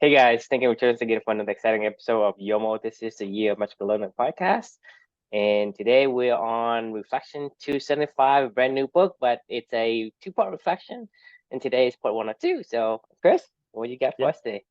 Hey guys, thank you for tuning in again for another exciting episode of YOML. This is the Year of Magical Learning podcast. And today we're on Reflection 275, a brand new book, but it's a two-part reflection. And today is part one or two. So, Chris, what you got for Yeah. us today?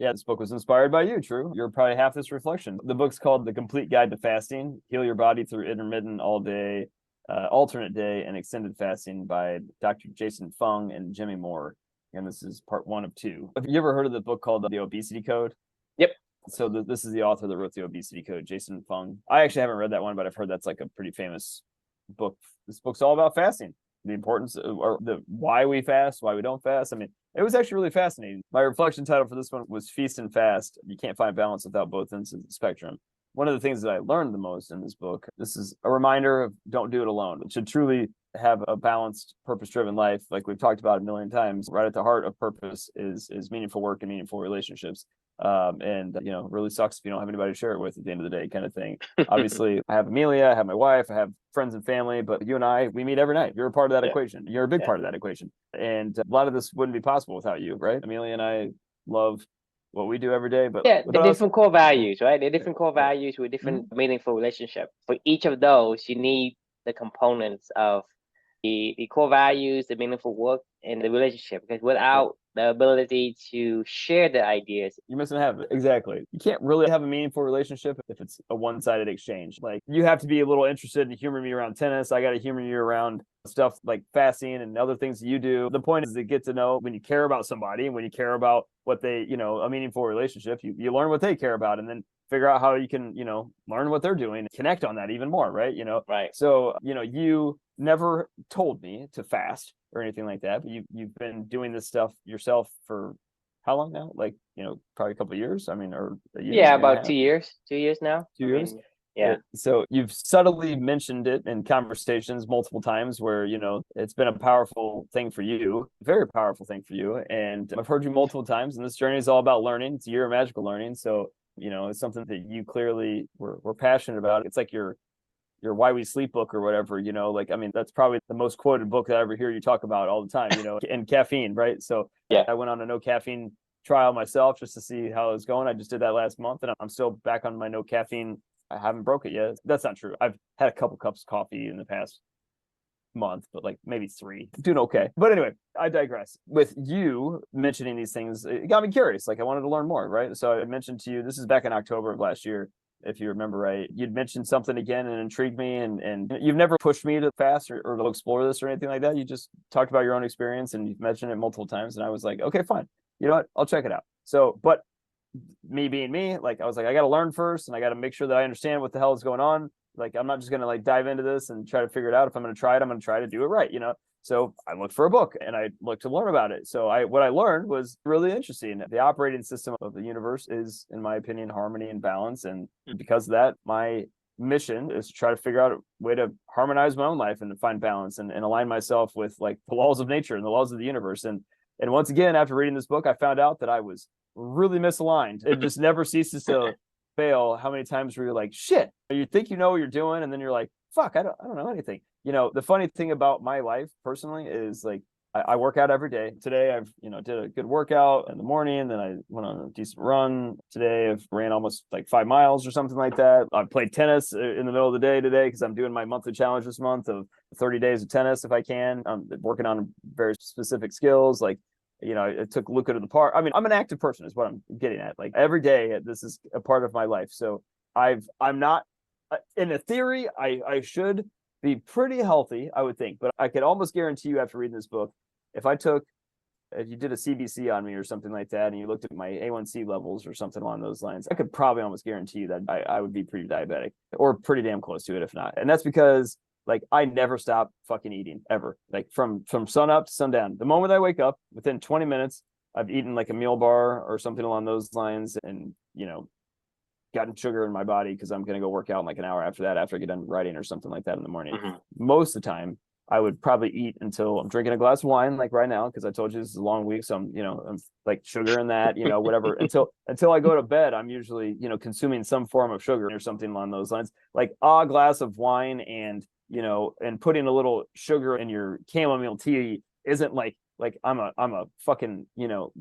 Yeah, this book was inspired by you, True. You're probably half this reflection. The book's called The Complete Guide to Fasting, Heal Your Body Through Intermittent All Day, Alternate Day, and Extended Fasting by Dr. Jason Fung and Jimmy Moore. And this is part one of two. Have you ever heard of the book called The Obesity Code? Yep. So this is the author that wrote The Obesity Code, Jason Fung. I actually haven't read that one, but I've heard that's like a pretty famous book. This book's all about fasting, the importance of, or the why we fast, why we don't fast. I mean, it was actually really fascinating. My reflection title for this one was Feast and Fast. You can't find balance without both ends of the spectrum. One of the things that I learned the most in this book, this is a reminder of don't do it alone. It should truly have a balanced, purpose-driven life. Like we've talked about a million times, right at the heart of purpose is meaningful work and meaningful relationships. Really sucks if you don't have anybody to share it with at the end of the day, kind of thing. Obviously, I have Amelia, I have my wife, I have friends and family, but you and I, we meet every night. You're a part of that equation. You're a big part of that equation. And a lot of this wouldn't be possible without you, right? Amelia and I love what we do every day, but the different core values, right? The different core values with different meaningful relationship. For each of those, you need the components of the core values, the meaningful work, and the relationship. Because without the ability to share the ideas, you're missing half of it. Exactly. You can't really have a meaningful relationship if it's a one-sided exchange. Like you have to be a little interested in humoring me around tennis. I got to humor you around stuff like fasting and other things that you do. The point is to get to know when you care about somebody and when you care about what they, a meaningful relationship, you learn what they care about and then figure out how you can, learn what they're doing, connect on that even more, right? Right. So, you never told me to fast or anything like that, but you've been doing this stuff yourself for how long now? Like, probably a couple of years. I mean, or a year. Yeah, about 2 years. 2 years now. 2 years. Yeah. So you've subtly mentioned it in conversations multiple times where, it's been a powerful thing for you, very powerful thing for you. And I've heard you multiple times, and this journey is all about learning. It's a year of magical learning. So, it's something that you clearly were passionate about. It's like your Why We Sleep book or whatever, that's probably the most quoted book that I ever hear you talk about all the time, and caffeine, right? So yeah, I went on a no caffeine trial myself just to see how it was going. I just did that last month and I'm still back on my no caffeine. I haven't broke it yet. That's not true. I've had a couple cups of coffee in the past month, but like maybe 3. Doing okay. But anyway, I digress. With you mentioning these things, it got me curious. Like I wanted to learn more, right? So I mentioned to you, this is back in October of last year, if you remember right. You'd mentioned something again and intrigued me, and you've never pushed me to fast or to explore this or anything like that. You just talked about your own experience and you've mentioned it multiple times, and I was like, okay, fine. You know what? I'll check it out. So, but me being me, like I was like, I got to learn first and I got to make sure that I understand what the hell is going on. Like, I'm not just going to like dive into this and try to figure it out. If I'm going to try it, I'm going to try to do it right, So I looked for a book and I looked to learn about it. So what I learned was really interesting. The operating system of the universe is, in my opinion, harmony and balance. And because of that, my mission is to try to figure out a way to harmonize my own life and to find balance and align myself with like the laws of nature and the laws of the universe. And once again, after reading this book, I found out that I was really misaligned. It just never ceases to fail how many times where you're like, shit, you think you know what you're doing, and then you're like, fuck, I don't know anything. The funny thing about my life personally is like I work out every day. Today I've did a good workout in the morning, then I went on a decent run. Today I've ran almost like 5 miles or something like that. I played tennis in the middle of the day today because I'm doing my monthly challenge this month of 30 days of tennis if I can. I'm working on very specific skills like I took Luca to the park. I mean, I'm an active person is what I'm getting at. Like every day, this is a part of my life. So I'm not, in a theory, I should be pretty healthy, I would think. But I could almost guarantee you after reading this book, if you did a CBC on me or something like that, and you looked at my A1C levels or something along those lines, I could probably almost guarantee you that I would be pretty diabetic or pretty damn close to it, if not. And that's because like I never stop fucking eating ever. Like from sun up to sundown. The moment I wake up, within 20 minutes, I've eaten like a meal bar or something along those lines, and gotten sugar in my body because I'm gonna go work out in like an hour after that, after I get done writing or something like that in the morning. Most of the time, I would probably eat until I'm drinking a glass of wine, like right now, because I told you this is a long week, so I'm like sugar in that, whatever. until I go to bed, I'm usually consuming some form of sugar or something along those lines, like a glass of wine and putting a little sugar in your chamomile tea isn't like like I'm a fucking,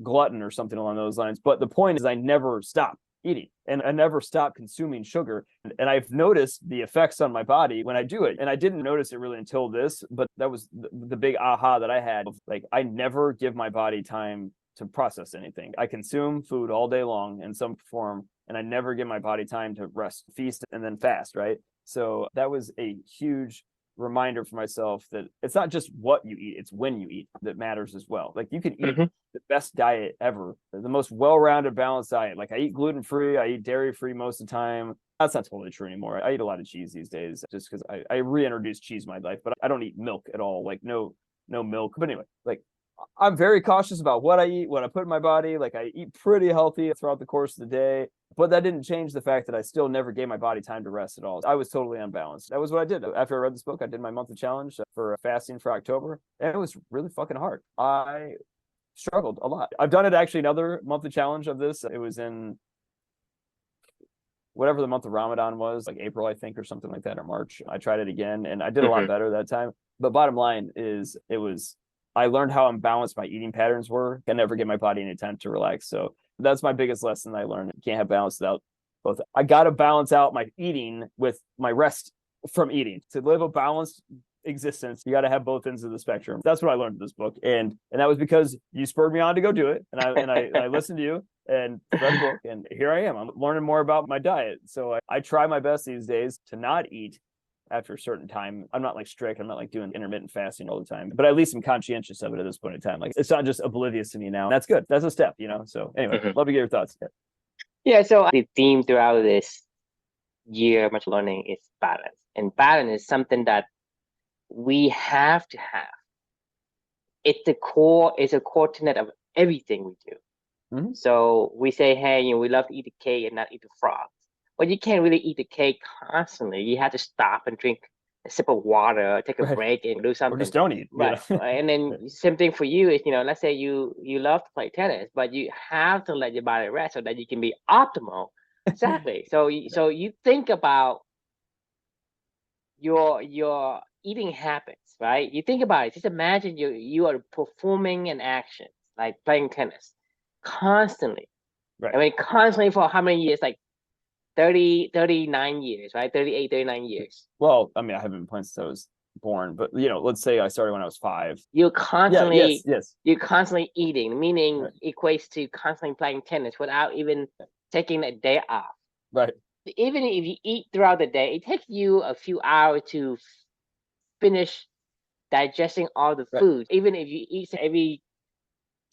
glutton or something along those lines. But the point is I never stop eating and I never stop consuming sugar. And I've noticed the effects on my body when I do it. And I didn't notice it really until this, but that was the big aha that I had. Like, I never give my body time to process anything. I consume food all day long in some form, and I never give my body time to rest, feast, and then fast, right? So that was a huge reminder for myself that it's not just what you eat, it's when you eat that matters as well. Like, you can eat the best diet ever, the most well-rounded, balanced diet. Like, I eat gluten-free, I eat dairy-free most of the time. That's not totally true anymore. I eat a lot of cheese these days just because I reintroduced cheese in my life, but I don't eat milk at all. Like, no milk. But anyway, like, I'm very cautious about what I eat, what I put in my body. Like, I eat pretty healthy throughout the course of the day, but that didn't change the fact that I still never gave my body time to rest at all. I was totally unbalanced. That was what I did. After I read this book, I did my monthly challenge for fasting for October, and it was really fucking hard. I struggled a lot. I've done it actually another monthly challenge of this. It was in whatever the month of Ramadan was, like April, I think, or something like that, or March. I tried it again, and I did a lot better that time. But bottom line is, I learned how unbalanced my eating patterns were. I never give my body any time to relax. So that's my biggest lesson I learned. You can't have balance without both. I got to balance out my eating with my rest from eating. To live a balanced existence, you got to have both ends of the spectrum. That's what I learned in this book. And that was because you spurred me on to go do it. And I listened to you and read the book. And here I am. I'm learning more about my diet. So I try my best these days to not eat after a certain time. I'm not like strict. I'm not like doing intermittent fasting all the time, but at least I'm conscientious of it at this point in time. Like, it's not just oblivious to me now. That's good. That's a step, So anyway, love to get your thoughts. Yeah. So the theme throughout this year of much learning is balance, and balance is something that we have to have. It's a core tenet of everything we do. So we say, hey, we love to eat the cake and not eat the frog. But you can't really eat the cake constantly. You have to stop and drink a sip of water, take a break, and do something. Or just don't eat. Right. And then same thing for you is, let's say you love to play tennis, but you have to let your body rest so that you can be optimal. Exactly. So you think about your eating habits, right? You think about it. Just imagine you are performing an action like playing tennis constantly. Right. I mean, constantly for how many years? Like 39 years, right? 38, 39 years. Well, I mean, I haven't been playing since I was born, but let's say I started when I was 5. You're constantly, yes. You're constantly eating, meaning equates to constantly playing tennis without even taking a day off. Right. Even if you eat throughout the day, it takes you a few hours to finish digesting all the food. Even if you eat every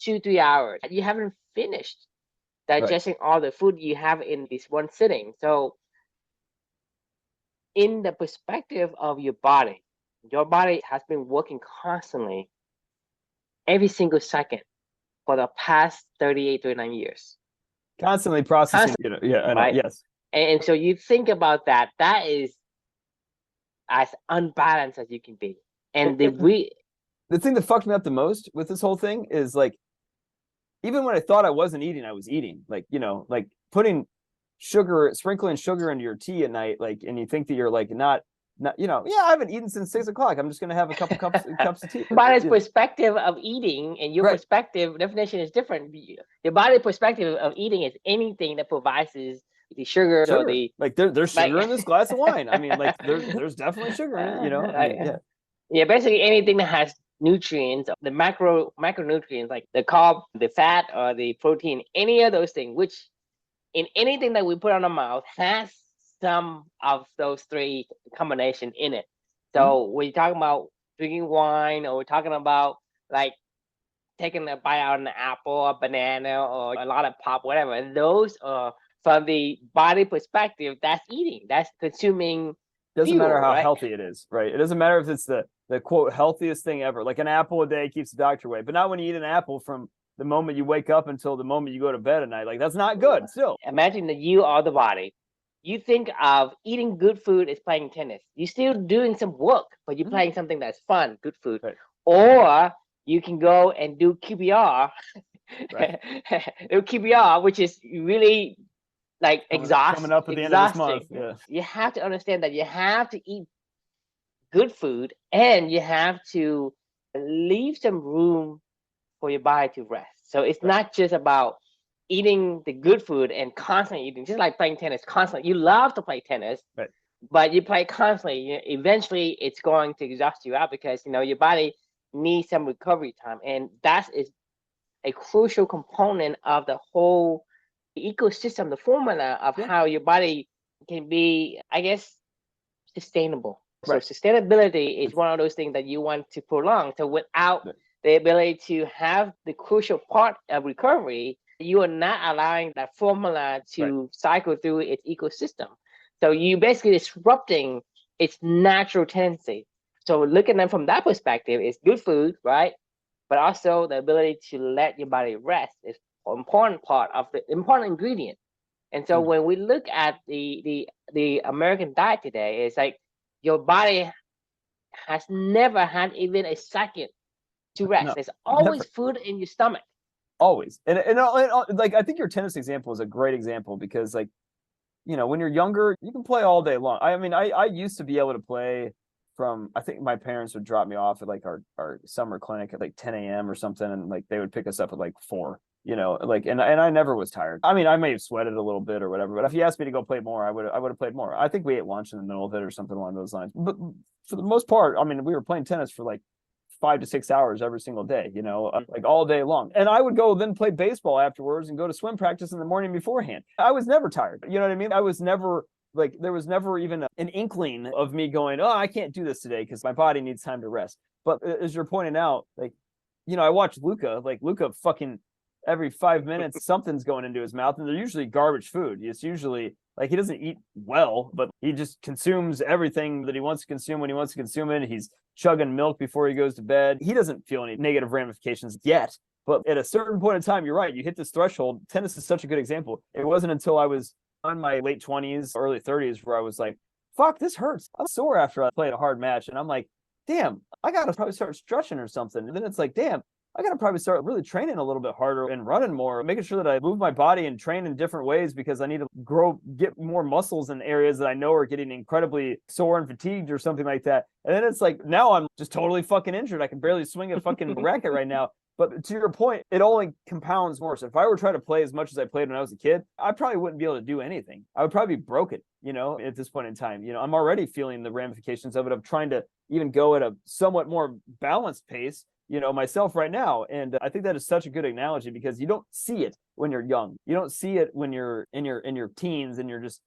2-3 hours, you haven't finished digesting all the food you have in this one sitting. So in the perspective of your body has been working constantly every single second for the past 38, 39 years. Constantly processing. Right? Yes. And so you think about that is as unbalanced as you can be. And the thing that fucked me up the most with this whole thing is, like, even when I thought I wasn't eating, I was eating. Like, like sprinkling sugar into your tea at night, like, and you think that you're like not, I haven't eaten since 6 o'clock. I'm just gonna have a couple cups of tea. Body's perspective of eating and your perspective definition is different. Your body perspective of eating is anything that provides the sugar. Or the like there's sugar in this glass of wine. I mean, like there's definitely sugar in it. Yeah, basically anything that has nutrients, the macronutrients like the carb, the fat, or the protein, any of those things, which in anything that we put on our mouth has some of those three combination in it. So when you're talking about drinking wine, or we're talking about like taking a bite out of an apple, a banana, or a lot of pop, whatever, and those are from the body perspective, that's eating, that's consuming. Doesn't matter how healthy it is, right? It doesn't matter if it's the quote healthiest thing ever. Like an apple a day keeps the doctor away, but not when you eat an apple from the moment you wake up until the moment you go to bed at night. Like, that's not good. Still, imagine that you are the body. You think of eating good food as playing tennis. You're still doing some work, but you're playing something that's fun, good food. Right. Or you can go and do QBR, do QBR, which is really like exhausting. Coming up at the end of this month. Yeah. You have to understand that you have to eat good food, and you have to leave some room for your body to rest. So it's not just about eating the good food and constantly eating, just like playing tennis constantly. You love to play tennis, right, but you play constantly. Eventually, it's going to exhaust you out because your body needs some recovery time, and that is a crucial component of the whole ecosystem, the formula of how your body can be, I guess, sustainable. right. So sustainability is one of those things that you want to prolong. So without the ability to have the crucial part of recovery, you are not allowing that formula to cycle through its ecosystem. So you basically disrupting its natural tendency. So looking at it from that perspective, it's good food, right? But also the ability to let your body rest is an important part of the important ingredient. And so when we look at the American diet today, it's like your body has never had even a second to rest. No, There's always never. food in your stomach. Always. And like, I think your tennis example is a great example because, like, when you're younger, you can play all day long. I mean, I used to be able to play from, I think my parents would drop me off at like our summer clinic at like 10 a.m. or something. And like, they would pick us up at like 4, like, and I never was tired. I mean, I may have sweated a little bit or whatever, but if you asked me to go play more, I would have played more. I think we ate lunch in the middle of it or something along those lines. But for the most part, I mean, we were playing tennis for like 5 to 6 hours every single day, like all day long. And I would go then play baseball afterwards and go to swim practice in the morning beforehand. I was never tired. You know what I mean? I was never like, there was never even an inkling of me going, oh, I can't do this today because my body needs time to rest. But as you're pointing out, like, I watch Luca fucking every 5 minutes, something's going into his mouth, and they're usually garbage food. It's usually like he doesn't eat well, but he just consumes everything that he wants to consume when he wants to consume it. He's chugging milk before he goes to bed. He doesn't feel any negative ramifications yet. But at a certain point in time, you're right, you hit this threshold. Tennis is such a good example. It wasn't until I was in my late 20s, early 30s, where I was like, fuck, this hurts. I'm sore after I played a hard match. And I'm like, damn, I got to probably start stretching or something. And then it's like, damn, I got to probably start really training a little bit harder and running more, making sure that I move my body and train in different ways because I need to get more muscles in areas that I know are getting incredibly sore and fatigued or something like that. And then it's like, now I'm just totally fucking injured. I can barely swing a fucking racket right now. But to your point, it only compounds more. So if I were trying to play as much as I played when I was a kid, I probably wouldn't be able to do anything. I would probably be broken, at this point in time. I'm already feeling the ramifications of it, of trying to even go at a somewhat more balanced pace, myself right now. And I think that is such a good analogy because you don't see it when you're young. You don't see it when you're in your teens and you're just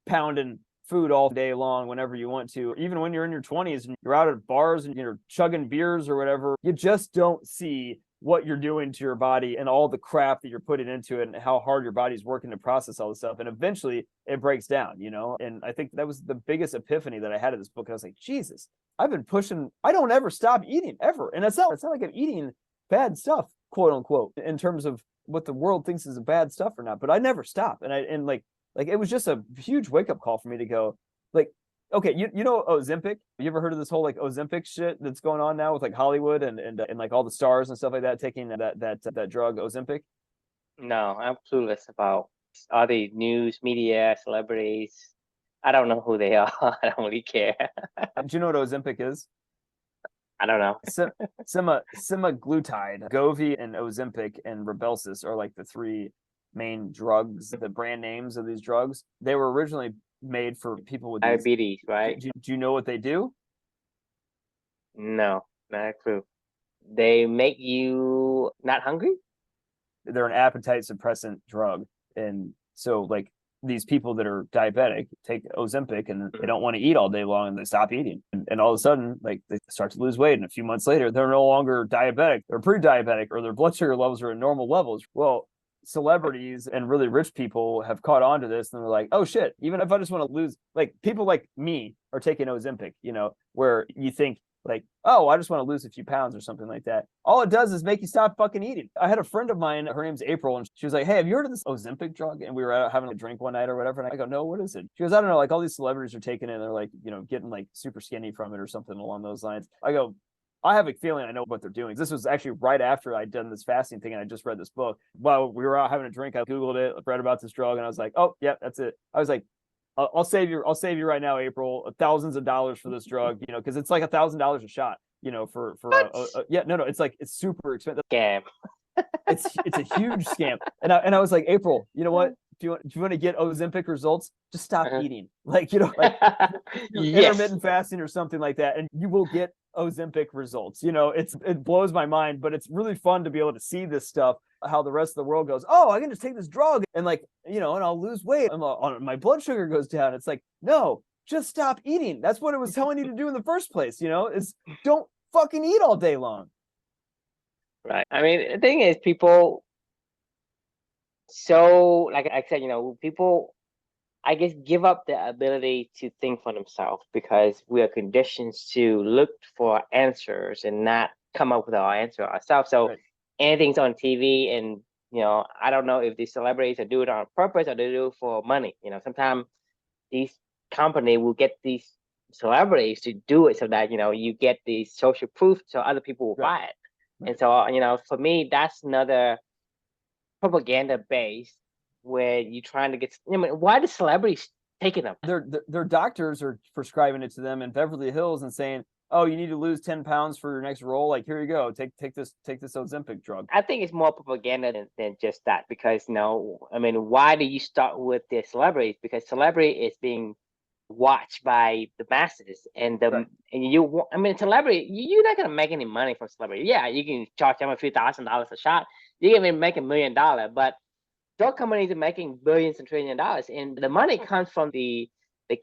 pounding food all day long whenever you want to. Even when you're in your 20s and you're out at bars and you're chugging beers or whatever, you just don't see what you're doing to your body and all the crap that you're putting into it and how hard your body's working to process all this stuff. And eventually it breaks down, And I think that was the biggest epiphany that I had in this book. I was like, Jesus, I've been pushing. I don't ever stop eating ever. And it's not like I'm eating bad stuff, quote unquote, in terms of what the world thinks is a bad stuff or not, but I never stop. And like it was just a huge wake up call for me to go, like, okay, you know Ozempic? You ever heard of this whole like Ozempic shit that's going on now with like Hollywood and like all the stars and stuff like that taking that drug Ozempic? No, I'm clueless about all the news, media, celebrities. I don't know who they are. I don't really care. Do you know what Ozempic is? I don't know. Semaglutide, Govi and Ozempic and Rybelsus are like the 3 main drugs, the brand names of these drugs. They were originally made for people with diabetes, right? Do you know what they do? No, not a clue. They make you not hungry? They're an appetite suppressant drug. And so like these people that are diabetic take Ozempic and they don't want to eat all day long and they stop eating. And all of a sudden, like they start to lose weight. And a few months later, they're no longer diabetic. They're pre-diabetic or their blood sugar levels are at normal levels. Well, celebrities and really rich people have caught on to this and they're like, oh shit, even if I just want to lose, like people like me are taking Ozempic, where you think like, oh, I just want to lose a few pounds or something like that. All it does is make you stop fucking eating. I had a friend of mine, her name's April, and she was like, hey, have you heard of this Ozempic drug? And we were out having a drink one night or whatever. And I go, no, what is it? She goes, I don't know, like all these celebrities are taking it and they're like, getting like super skinny from it or something along those lines. I go, I have a feeling I know what they're doing. This was actually right after I'd done this fasting thing and I just read this book. While we were out having a drink, I Googled it, read about this drug, and I was like, oh, yeah, that's it. I was like, I'll save you right now, April, thousands of dollars for this drug, because it's like $1,000 a shot. for What? yeah, no, it's like, it's super expensive. Scam. It's a huge scam. And I was like, April, you know what? If you want to get Ozempic results, just stop eating. Like, like Yes. intermittent fasting or something like that, and you will get Ozempic results. It blows my mind, but it's really fun to be able to see this stuff, how the rest of the world goes, oh, I can just take this drug and and I'll lose weight and my blood sugar goes down. It's like, no, just stop eating. That's what it was telling you to do in the first place. Is don't fucking eat all day long. Right. I mean, the thing is, people, so like I said, people, I guess, give up the ability to think for themselves because we are conditioned to look for answers and not come up with our answer ourselves. So Right. anything's on TV, and I don't know if these celebrities are doing it on purpose or they do it for money. Sometimes these company will get these celebrities to do it so that you get the social proof, so other people will buy it. And so for me, that's another propaganda base where you're trying to get. Why the celebrities taking them? Their doctors are prescribing it to them in Beverly Hills and saying, oh, you need to lose 10 pounds for your next role. Like, here you go. Take this Ozempic drug. I think it's more propaganda than just that, because why do you start with the celebrities? Because celebrity is being watched by the masses, and celebrity, you're not gonna make any money from celebrity. Yeah, you can charge them a few $1,000s a shot. You can even make $1 million, but drug companies are making billions and trillions of dollars, and the money comes from the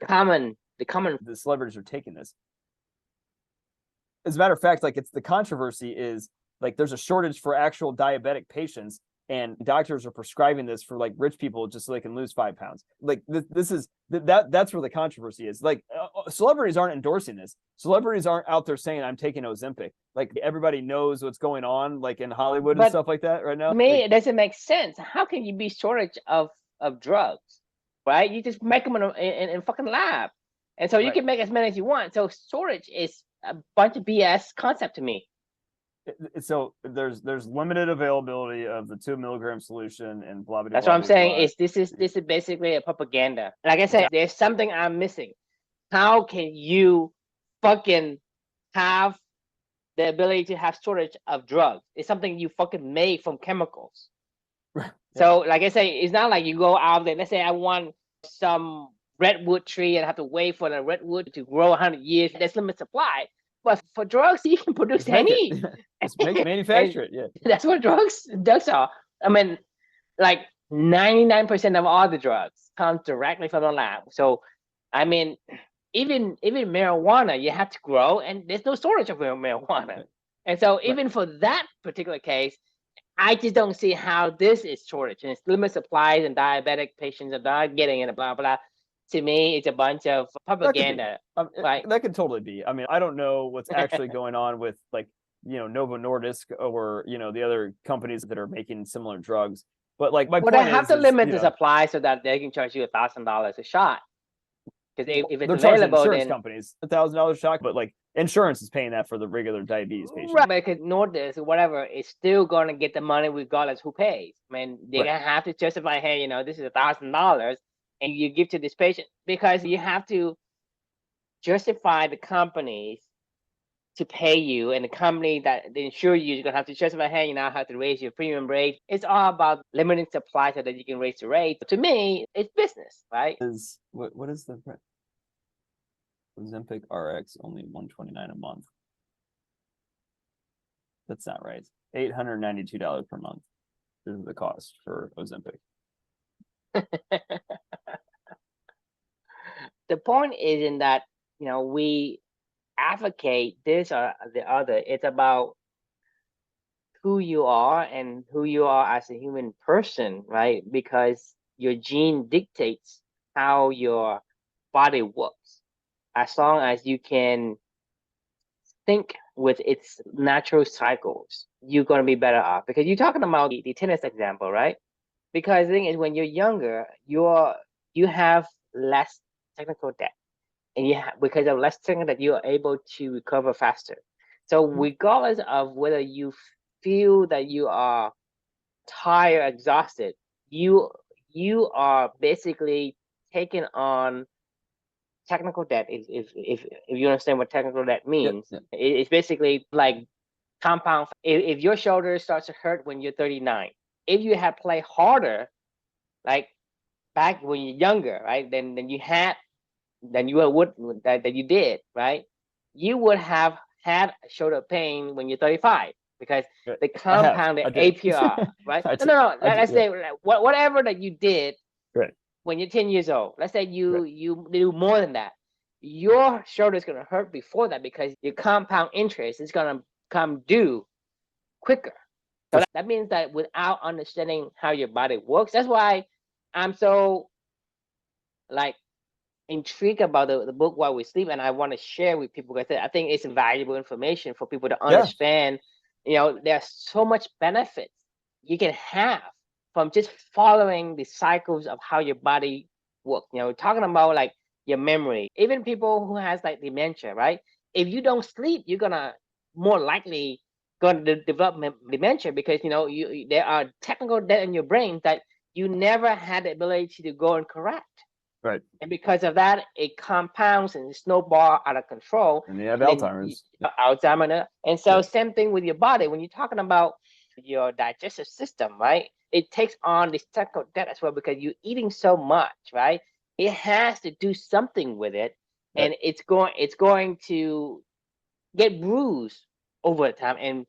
common. The celebrities are taking this. As a matter of fact, like, the controversy is, like, there's a shortage for actual diabetic patients, and doctors are prescribing this for like rich people just so they can lose 5 pounds. Like, this is that's where the controversy is. Like, celebrities aren't endorsing this. Celebrities aren't out there saying, I'm taking Ozempic. Like, everybody knows what's going on, like in Hollywood and stuff like that right now. To me, it doesn't make sense. How can you be shortage of drugs, right? You just make them in fucking lab, and so you can make as many as you want. So shortage is a bunch of BS concept to me. So there's limited availability of the 2 milligram solution and blah blah. That's what I'm saying. This is basically a propaganda. Like I said, there's something I'm missing. How can you fucking have the ability to have shortage of drugs? It's something you fucking made from chemicals. So, like I say, it's not like you go out there. Let's say I want some redwood tree and have to wait for the redwood to grow 100 years. There's limited supply. But for drugs, you can produce any. Just manufacture it. Yeah. That's what drugs are. I mean, like 99% of all the drugs come directly from the lab. So, I mean, even marijuana, you have to grow, and there's no storage of marijuana. And so, even for that particular case, I just don't see how this is shortage, and it's limited supplies, and diabetic patients are not getting it, and blah blah. To me, it's a bunch of propaganda. That could totally be. I mean, I don't know what's actually going on with, like, Novo Nordisk or the other companies that are making similar drugs. But like, my point they have is, to limit the supply so that they can charge you $1,000 a shot. Because if it's available, insurance companies $1,000 shot, but like, insurance is paying that for the regular diabetes patient. Right, because Nordisk or whatever is still going to get the money regardless who pays. I mean, they're gonna have to justify, hey, this is $1,000, and you give to this patient, because you have to justify the companies to pay you, and the company that they insure you is gonna have to justify, hey, you now have to raise your premium rate. It's all about limiting supply so that you can raise the rate. To me, it's business, right? What is the Ozempic RX only $129 a month? That's not right. $892 per month is the cost for Ozempic. The point is in that we advocate this or the other. It's about who you are and who you are as a human person, right? Because your gene dictates how your body works. As long as you can think with its natural cycles, you're going to be better off. Because you're talking about the tennis example, right? Because the thing is, when you're younger, you have less technical debt, and because of less technical debt, you are able to recover faster. So regardless of whether you feel that you are tired, exhausted, you are basically taking on technical debt is, if you understand what technical debt means, it's basically like compound. If your shoulder starts to hurt when you're 39, if you had played harder, like back when you're younger, right, than you did, right, you would have had shoulder pain when you're 35 because the compounded APR, right? No. Let's say whatever that you did when you're 10 years old. Let's say you do more than that. Your shoulder is going to hurt before that because your compound interest is going to come due quicker. So that means that without understanding how your body works, that's why I'm so like intrigued about the book While We Sleep, and I want to share with people because I think it's valuable information for people to understand. You know, there's so much benefits you can have from just following the cycles of how your body works. You know, talking about like your memory, even people who has like dementia, right? If you don't sleep, you're gonna more likely going to develop dementia because there are technical debt in your brain that you never had the ability to go and correct. Right. And because of that, it compounds and snowball out of control. And you have Alzheimer's. Alzheimer's. And so same thing with your body. When you're talking about your digestive system, right? It takes on this technical debt as well because you're eating so much, right? It has to do something with it. Right. And it's going to get bruised over time. And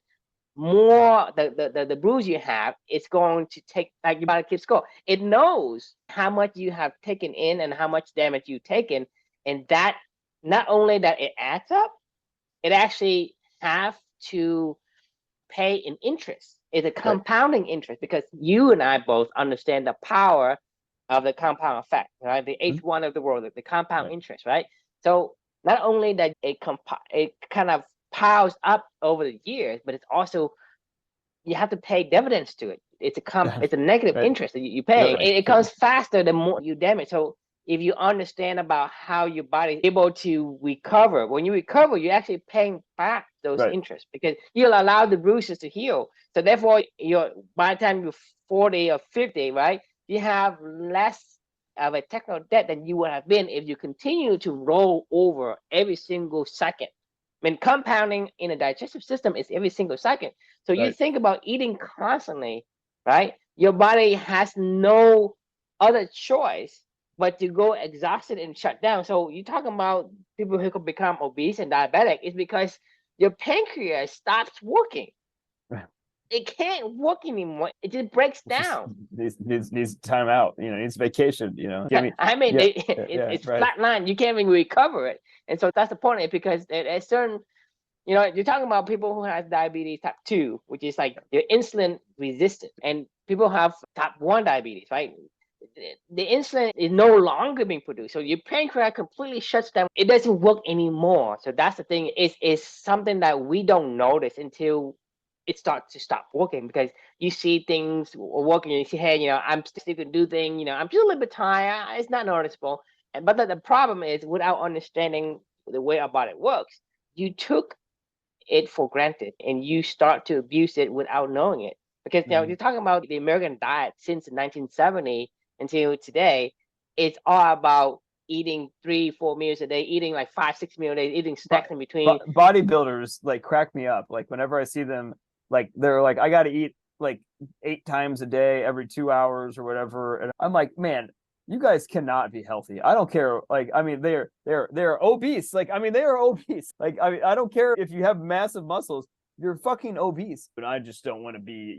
more the bruise you have, it's going to take, like your body keeps score. It knows how much you have taken in and how much damage you've taken, and that not only that it adds up, it actually have to pay in interest. It's a compounding interest because you and I both understand the power of the compound effect, right? The H1 of the world, the compound interest, right? So not only that it kind of piles up over the years, but it's also you have to pay dividends to it. It's a negative interest that you pay. It comes faster the more you damage. So if you understand about how your body is able to recover, when you recover, you're actually paying back those interests because you'll allow the bruises to heal. So therefore, by the time you're 40 or 50, right, you have less of a technical debt than you would have been if you continue to roll over every single second. I mean, compounding in a digestive system is every single second. So you think about eating constantly, right? Your body has no other choice but to go exhausted and shut down. So you're talking about people who could become obese and diabetic is because your pancreas stops working. It can't work anymore. It just breaks down. Needs time out. Needs vacation. It's flatline. You can't even recover it. And so that's the point of it because at certain, you're talking about people who have diabetes type 2, which is like they're insulin resistant, and people have type 1 diabetes, right? The insulin is no longer being produced. So your pancreas completely shuts down. It doesn't work anymore. So that's the thing. It's something that we don't notice until it starts to stop working because you see things working and you see, hey, I'm still to do things, I'm just a little bit tired. It's not noticeable. But the problem is without understanding the way our body works, you took it for granted and you start to abuse it without knowing it. Because you're talking about the American diet since 1970 until today, it's all about eating 3-4 meals a day, eating like 5-6 meals a day, eating snacks in between. Bodybuilders like crack me up. Like whenever I see them, like they're like, I got to eat like 8 times a day every 2 hours or whatever, and I'm like, man, you guys cannot be healthy. I don't care. Like, I mean, they're obese. Like, I mean, they are obese. Like, I mean, I don't care if you have massive muscles. You're fucking obese. But I just don't want to be,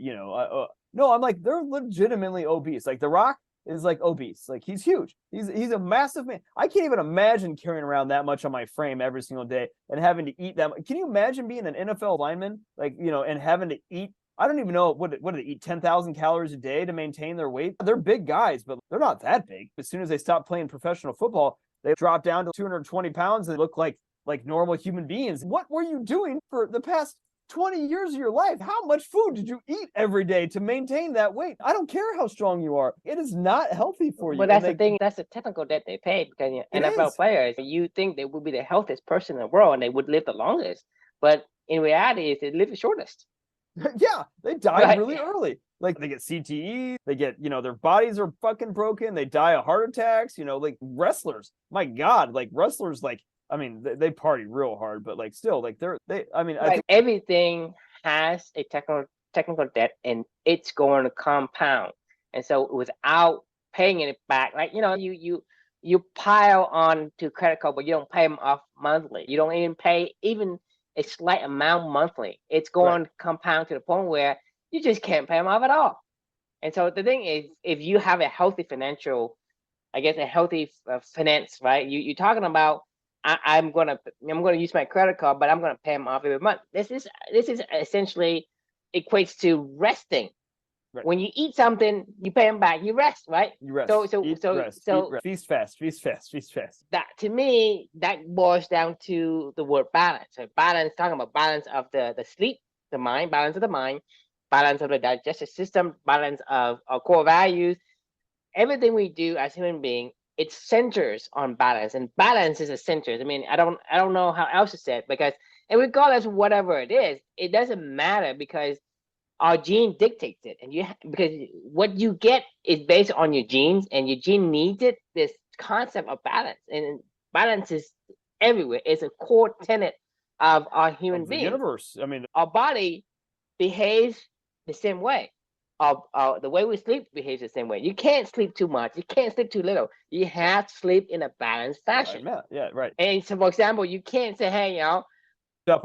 no, I'm like, they're legitimately obese. Like The Rock is like obese. Like he's huge. He's a massive man. I can't even imagine carrying around that much on my frame every single day and having to eat that much. Can you imagine being an NFL lineman? Like, and having to eat, I don't even know what do they eat, 10,000 calories a day to maintain their weight? They're big guys, but they're not that big. As soon as they stop playing professional football, they drop down to 220 pounds and look like normal human beings. What were you doing for the past 20 years of your life? How much food did you eat every day to maintain that weight? I don't care how strong you are. It is not healthy for you. But that's the thing. That's the technical debt they pay because NFL players, you think they would be the healthiest person in the world and they would live the longest. But in reality, they live the shortest. Yeah, they die Right. really early. Like they get CTE, they get, their bodies are fucking broken, they die of heart attacks, like wrestlers. My God, like wrestlers, like, I mean, they party real hard, but like still, like I mean, I Right. think Everything has a technical debt, and it's going to compound. And so without paying it back, like you pile on to credit card, but you don't pay them off monthly. You don't even pay even a slight amount monthly. It's going to compound to the point where you just can't pay them off at all. And so the thing is, if you have a healthy financial, I guess a healthy finance, right? You're talking about I'm gonna use my credit card, but I'm gonna pay them off every month. This is essentially equates to resting. Right. When you eat something, you pay them back. You rest, right? You rest. So Eat, so rest, so eat, rest. Feast fast, feast fast, feast fast. that to me that boils down to the word balance. So balance, talking about balance of the sleep, the mind, balance of the mind, balance of the digestive system, balance of our core values. Everything we do as human beings, it centers on balance, and balance is a center. I mean, I don't know how else to say it, because and regardless of whatever it is, it doesn't matter, because our gene dictates it, and because what you get is based on your genes, and your gene needs it. This concept of balance, and balance is everywhere. It's a core tenet of our human being Universe. I mean, our body behaves the same way. The way we sleep behaves the same way. You can't sleep too much. You can't sleep too little. You have to sleep in a balanced fashion. Yeah, right. And so, for example, you can't say, "Hey, up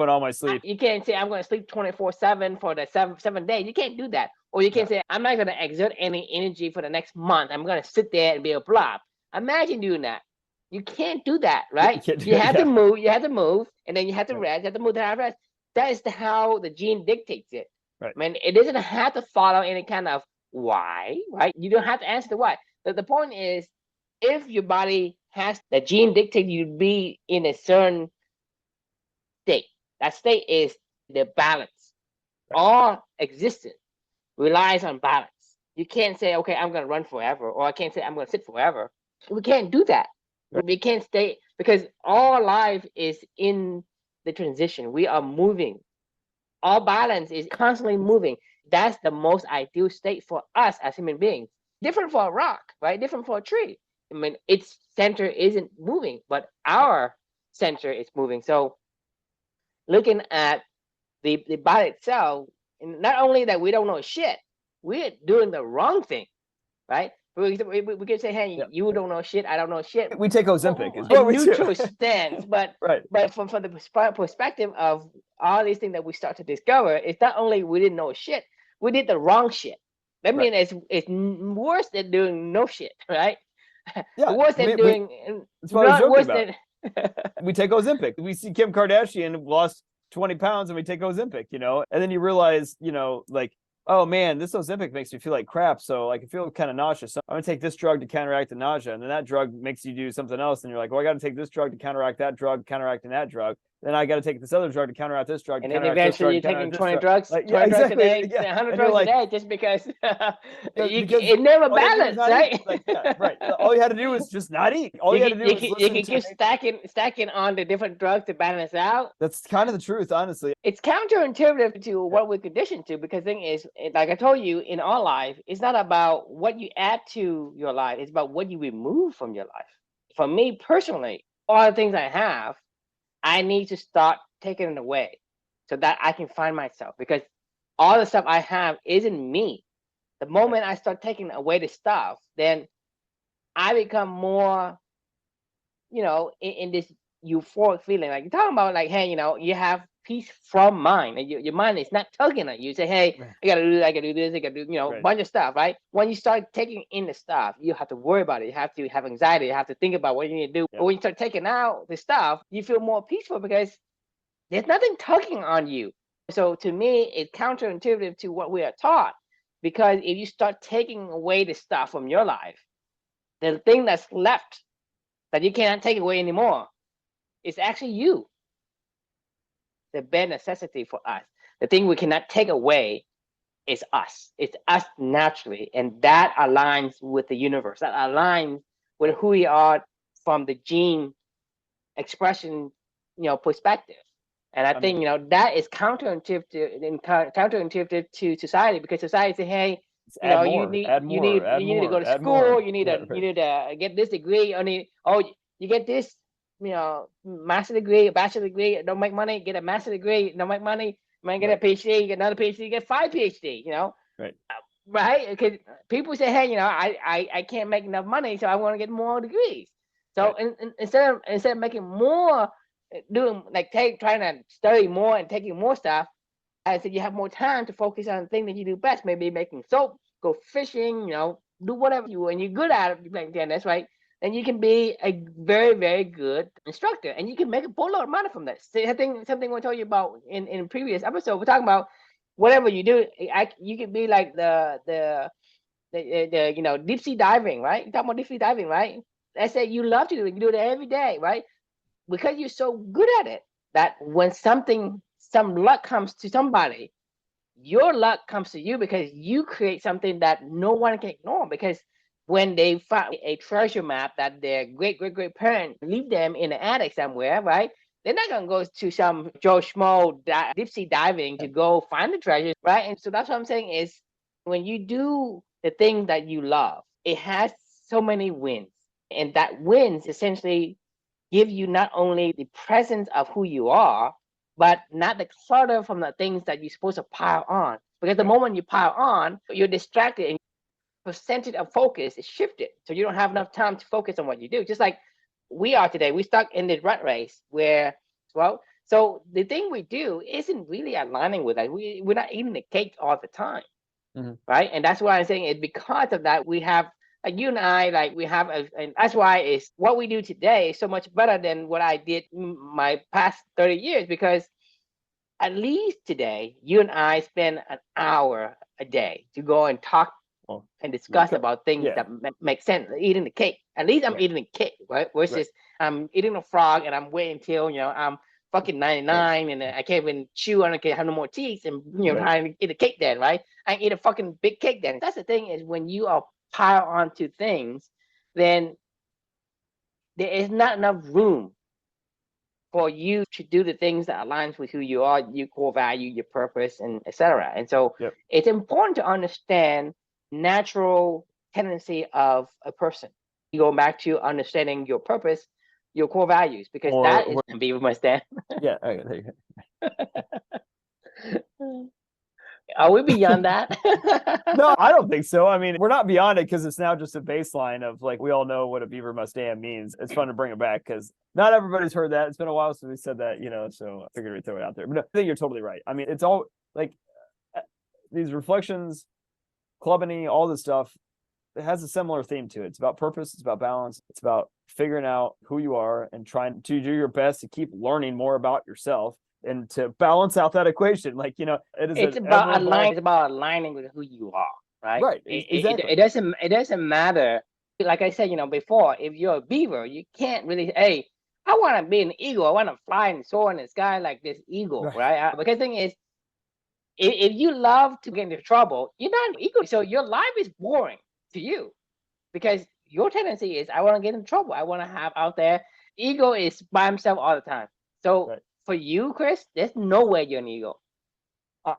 on all my sleep." You can't say I'm going to sleep 24/7 for the seven days. You can't do that. Or you can't say I'm not going to exert any energy for the next month. I'm going to sit there and be a blob. Imagine doing that. You can't do that, right? You have to move. You have to move, and then you have to rest. You have to move to have rest. That is how the gene dictates it. Right. I mean, it doesn't have to follow any kind of why, right? You don't have to answer the why. But the point is, if your body has the gene dictate you to be in a certain state, that state is the balance. Right. All existence relies on balance. You can't say, okay, I'm going to run forever, or I can't say I'm going to sit forever. We can't do that. Right. We can't stay, because all life is in the transition. We are moving. All balance is constantly moving. That's the most ideal state for us as human beings. Different for a rock, right? Different for a tree. I mean, its center isn't moving, but our center is moving. So looking at the body itself, and not only that we don't know shit, we're doing the wrong thing, right? We can say, hey, you don't know shit, I don't know shit. We take Ozempic. Is what neutral stance, but right. But from the perspective of all these things that we start to discover, it's not only we didn't know shit, we did the wrong shit. That means it's worse than doing no shit, right? Yeah, worse than doing. That's what I was joking about. We take Ozempic. We see Kim Kardashian lost 20 pounds and we take Ozempic, and then you realize, like, oh man, this Ozempic makes me feel like crap. So like I feel kind of nauseous. So I'm gonna take this drug to counteract the nausea. And then that drug makes you do something else. And you're like, well, I got to take this drug to counteract that drug, counteracting that drug. Then I got to take this other drug to counteract this drug. And then eventually you're taking 20 drugs, like, 20 drugs a day, 100 drugs a day, just because, it never balanced, right? Like, right. All you had to do was just not eat. All you had to do was listen. You can keep stacking on the different drugs to balance out. That's kind of the truth, honestly. It's counterintuitive to what we're conditioned to, because the thing is, like I told you, in our life, it's not about what you add to your life. It's about what you remove from your life. For me personally, all the things I have, I need to start taking it away so that I can find myself, because all the stuff I have isn't me. The moment I start taking away the stuff, then I become more, in this euphoric feeling. Like you're talking about, like, hey, you have peace from mind, and your mind is not tugging at you. Say, hey, I gotta do this, I gotta do this, I gotta do, a bunch of stuff, right? When you start taking in the stuff, you have to worry about it. You have to have anxiety. You have to think about what you need to do. But when you start taking out the stuff, you feel more peaceful, because there's nothing tugging on you. So to me, it's counterintuitive to what we are taught, because if you start taking away the stuff from your life, the thing that's left that you cannot take away anymore is actually you. The bare necessity for us. The thing we cannot take away is us. It's us naturally. And that aligns with the universe. That aligns with who we are from the gene expression, perspective. And I think, that is counterintuitive to society, because society say, hey, add you more, need add you more, need add you need to more, go to add school, more. you need Yeah, to right. you need to get this degree, you get this, master degree, a bachelor degree, don't make money, get a master degree, don't make money, man, get a PhD, get another PhD, get 5 PhD, Right. Right? Because people say, hey, I can't make enough money, so I want to get more degrees. So Right. instead of making more, doing like trying to study more and taking more stuff, I said you have more time to focus on the thing that you do best. Maybe making soap, go fishing, do whatever and you're good at it. You're like, yeah, that's right. Then you can be a very, very good instructor, and you can make a boatload of money from that. Something I told you about in previous episode. We're talking about whatever you do. You could be like the deep sea diving, right? You're talking about deep sea diving, right? Let's say you love to do it. You do it every day, right? Because you're so good at it that when some luck comes to somebody, your luck comes to you because you create something that no one can ignore. Because when they find a treasure map that their great great great parent leave them in the attic somewhere, right? They're not gonna go to some Joe Schmo deep sea diving to go find the treasure, right? And so that's what I'm saying is, when you do the thing that you love, it has so many wins, and that wins essentially give you not only the presence of who you are, but not the clutter from the things that you're supposed to pile on. Because the moment you pile on, you're distracted and percentage of focus is shifted. So you don't have enough time to focus on what you do. Just like we are today, we're stuck in this rat race where, so the thing we do isn't really aligning with us. We're not eating the cake all the time. Mm-hmm. Right. And that's why I'm saying it's because of that we have, like you and I, like we have, and that's why it's what we do today is so much better than what I did my past 30 years, because at least today, you and I spend an hour a day to go and talk and discuss about things that make sense. Eating the cake. At least I'm eating the cake, right? Versus I'm eating a frog and I'm waiting till, I'm fucking 99 and I can't even chew and I can't have no more teeth and, trying to eat a cake then, right? I eat a fucking big cake then. That's the thing, is when you are pile onto things, then there is not enough room for you to do the things that aligns with who you are, your core value, your purpose, and etc. And so it's important to understand natural tendency of a person. You go back to understanding your purpose, your core values, because that is Beaver must stand. Yeah. Okay, there you go. Are we beyond that? No, I don't think so. I mean, we're not beyond it because it's now just a baseline of like, we all know what a beaver must stand means. It's fun to bring it back because not everybody's heard that. It's been a while since we said that, so I figured we'd throw it out there. But no, I think you're totally right. I mean, it's all like these reflections, clubbing, all this stuff, it has a similar theme to it. It's about purpose. It's about balance. It's about figuring out who you are and trying to do your best to keep learning more about yourself and to balance out that equation. Like, it's about aligning with who you are, right? Right. Exactly. It doesn't matter. Like I said, before, if you're a beaver, you can't really, hey, I want to be an eagle. I want to fly and soar in the sky like this eagle, right? Because the thing is, if you love to get into trouble, you're not an eagle. So your life is boring to you because your tendency is, I want to get in trouble. I want to have out there. Ego is by himself all the time. So for you, Chris, there's no way you're an eagle.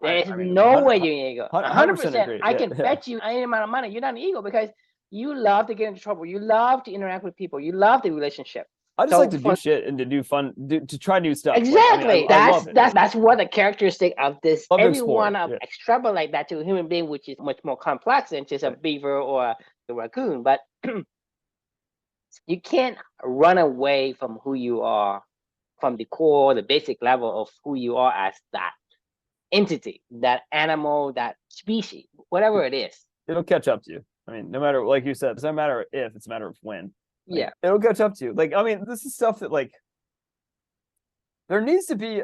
There's no way you're an eagle. 100%. I can bet you any amount of money you're not an eagle because you love to get into trouble. You love to interact with people. You love the relationship. I just like to do shit and to do fun, to try new stuff. Exactly. Like, I love it. That's what the characteristic of this. Love Everyone extrapolate that to a human being, which is much more complex than just a beaver or a raccoon. But you can't run away from who you are, from the core, the basic level of who you are as that entity, that animal, that species, whatever it is. It'll catch up to you. I mean, no matter, like you said, it's not a matter of if, it's a matter of when. Like, it'll catch up to you. Like, I mean, this is stuff that, like, there needs to be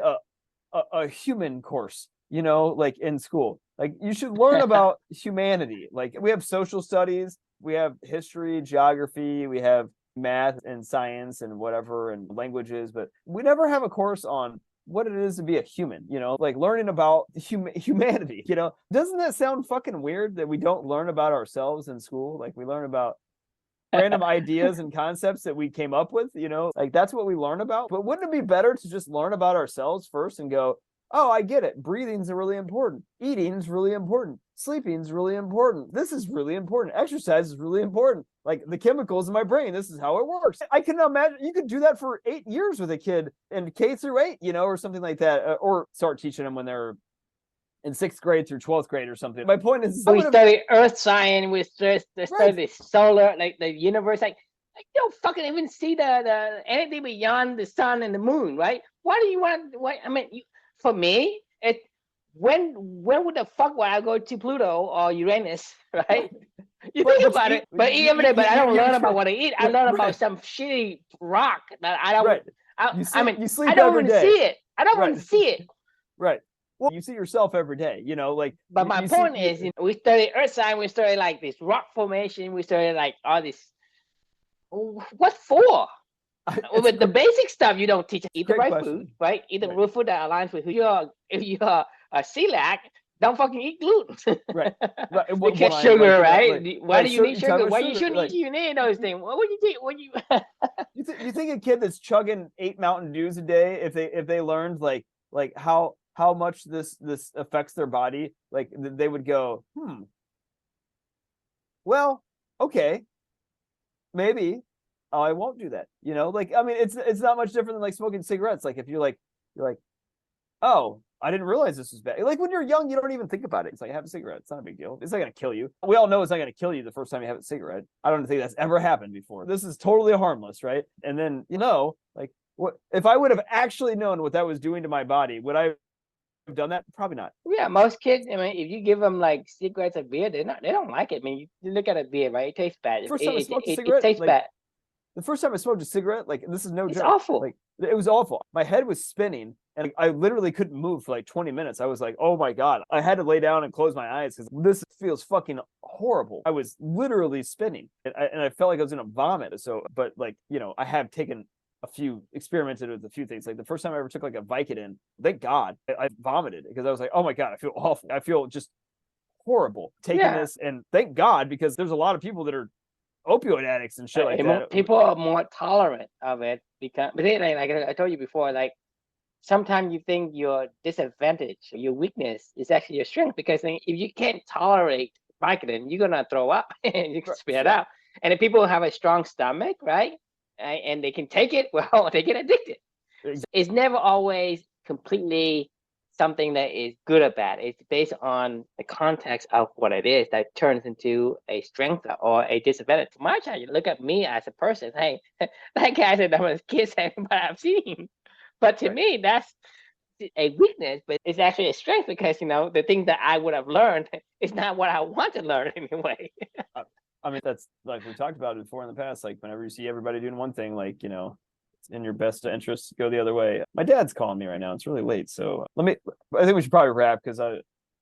a human course, like in school. Like, you should learn about humanity. Like, we have social studies, we have history, geography, we have math and science and whatever, and languages, but we never have a course on what it is to be a human, like learning about humanity, doesn't that sound fucking weird that we don't learn about ourselves in school? Like, we learn about random ideas and concepts that we came up with, like that's what we learn about. But wouldn't it be better to just learn about ourselves first and go, oh, I get it. Breathing's really important. Eating's really important. Sleeping's really important. This is really important. Exercise is really important. Like the chemicals in my brain, this is how it works. I can imagine you could do that for 8 years with a kid in K through 8, or something like that, or start teaching them when they're in 6th grade through 12th grade or something. My point is, we study earth science, we study the solar, like the universe, like you don't fucking even see the anything beyond the sun and the moon, right? Why do you want? For me, when would the fuck would I go to Pluto or Uranus, right? You think about it, but I don't learn about what I eat. I learn about some shitty rock that I don't. You sleep I don't every even day. see it. I don't even see it. Right. Well, you see yourself every day, like. But my point is, we study earth science, we study like this rock formation, we study like all this. What for? With the basic stuff, you don't teach. Eat the right food, right? Eat the real food that aligns with who you are. If you are a celiac, don't fucking eat gluten. Right. Because sugar, right? Why do you need sugar? Why you shouldn't eat? You need those things. What would you think? When you you think a kid that's chugging 8 Mountain Dews a day, if they learned like how much this affects their body, like they would go, well, okay, maybe I won't do that. It's not much different than like smoking cigarettes. Like if you're like, oh, I didn't realize this was bad. Like when you're young, you don't even think about it. It's like, have a cigarette. It's not a big deal. It's not going to kill you. We all know it's not going to kill you the first time you have a cigarette. I don't think that's ever happened before. This is totally harmless, right? And then, like what if I would have actually known what that was doing to my body, would I have done that? Probably not. Yeah, most kids, if you give them like cigarettes or beer, they don't like it. You look at a beer, right? It tastes bad. First time I smoked a cigarette, it tastes bad. The first time I smoked a cigarette, like this is no joke. It's awful. Like it was awful. My head was spinning and I literally couldn't move for like 20 minutes. I was like, oh my God. I had to lay down and close my eyes because this feels fucking horrible. I was literally spinning and I felt like I was going to vomit. So, but like, I have experimented with a few things. Like the first time I ever took like a Vicodin, thank God I vomited because I was like, oh my God, I feel awful. I feel just horrible taking this. And thank God, because there's a lot of people that are opioid addicts and shit like that. People are more tolerant of it because, but then, like I told you before, like sometimes you think your disadvantage, your weakness is actually your strength, because if you can't tolerate Vicodin, you're gonna throw up and you can spit it out. And if people have a strong stomach, right, and they can take it, well, they get addicted. Exactly. It's never always completely something that is good or bad. It's based on the context of what it is that turns into a strength or a disadvantage. For my child, you look at me as a person. Hey, that guy said that was kids, but I've seen. But to me, that's a weakness, but it's actually a strength because the thing that I would have learned is not what I want to learn anyway. That's like we talked about it before in the past. Like whenever you see everybody doing one thing, like it's in your best interest to go the other way. My dad's calling me right now. It's really late, so I think we should probably wrap, because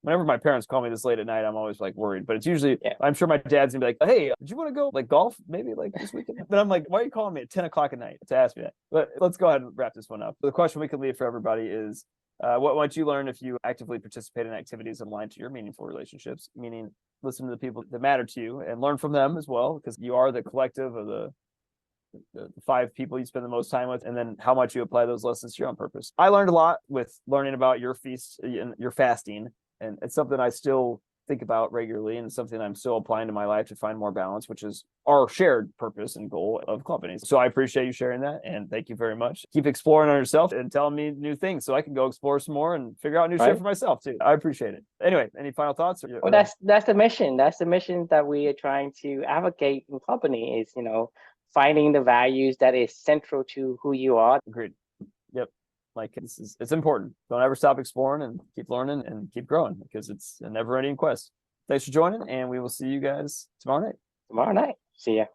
whenever my parents call me this late at night, I'm always like worried. But it's usually I'm sure my dad's gonna be like, hey, did you want to go like golf maybe like this weekend? But I'm like, why are you calling me at 10 o'clock at night to ask me that? But let's go ahead and wrap this one up. The question we can leave for everybody is, what might you learn if you actively participate in activities aligned to your meaningful relationships? Meaning, listen to the people that matter to you and learn from them as well, because you are the collective of the 5 people you spend the most time with, and then how much you apply those lessons to your own purpose. I learned a lot with learning about your feast and your fasting, and it's something I still think about regularly, and it's something I'm still applying to my life to find more balance, which is our shared purpose and goal of companies. So I appreciate you sharing that, and thank you very much. Keep exploring on yourself and telling me new things so I can go explore some more and figure out new shit for myself too. I appreciate it. Anyway, any final thoughts? Well, that's the mission. That's the mission that we are trying to advocate in company is, finding the values that is central to who you are. Agreed. Yep. Like it's important. Don't ever stop exploring and keep learning and keep growing, because it's a never-ending quest. Thanks for joining, and we will see you guys tomorrow night. See ya.